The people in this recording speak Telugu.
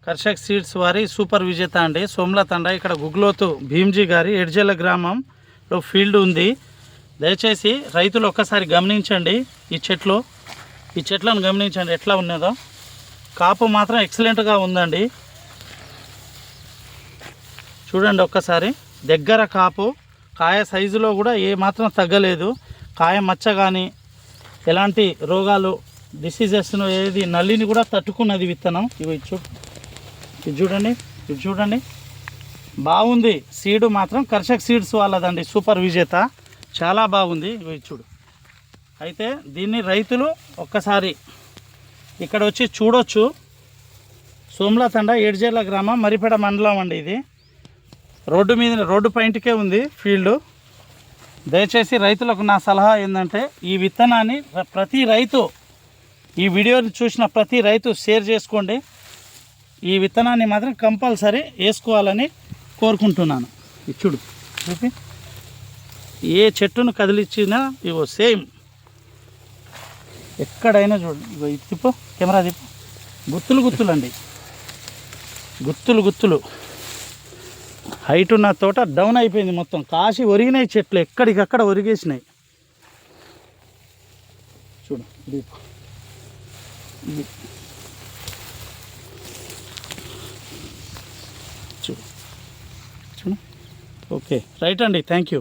కర్షక్ సీడ్స్ వారి సూపర్ విజేత అండి సోమ్లతండ. ఇక్కడ గుగ్లోతు భీమ్జీ గారి ఎడ్జెల గ్రామంలో ఫీల్డ్ ఉంది. దయచేసి రైతులు ఒక్కసారి గమనించండి. ఈ చెట్లను గమనించండి ఎట్లా ఉన్నదో. కాపు మాత్రం ఎక్సలెంట్గా ఉందండి. చూడండి ఒక్కసారి దగ్గర కాపు. కాయ సైజులో కూడా ఏ మాత్రం తగ్గలేదు. కాయ మచ్చ కానీ ఎలాంటి రోగాలు డిసీజెస్ను ఏది నల్లిని కూడా తట్టుకున్నది విత్తనం. ఇది చూడండి బాగుంది. సీడు మాత్రం కర్షక్ సీడ్స్ వాళ్ళదండి సూపర్ విజేత. చాలా బాగుంది. చూడు. అయితే దీన్ని రైతులు ఒక్కసారి ఇక్కడ వచ్చి చూడొచ్చు. సోమ్లతండ ఎడ్జెల గ్రామం మరిపేట మండలం అండి. ఇది రోడ్డు పాయింట్కే ఉంది ఫీల్డ్. దయచేసి రైతులకు నా సలహా ఏంటంటే ఈ విత్తనాన్ని ప్రతి రైతు ఈ వీడియోని చూసిన ప్రతి రైతు షేర్ చేసుకోండి. ఈ విత్తనాన్ని మాత్రం కంపల్సరీ వేసుకోవాలని కోరుకుంటున్నాను. ఇది చూడు ఏ చెట్టును కదిలిచ్చినా ఇవో సేమ్ ఎక్కడైనా చూడు. ఇగో ఇది తిప్పు, కెమెరా తిప్పు. గుత్తులు అండి, గుత్తులు. హైట్ ఉన్న తోట డౌన్ అయిపోయింది మొత్తం. కాసి ఒరిగినాయి చెట్లు, ఎక్కడికక్కడ ఒరిగేసినాయి. చూడు ఇది చూడు. ఓకే రైట్ అండి, థ్యాంక్ యూ.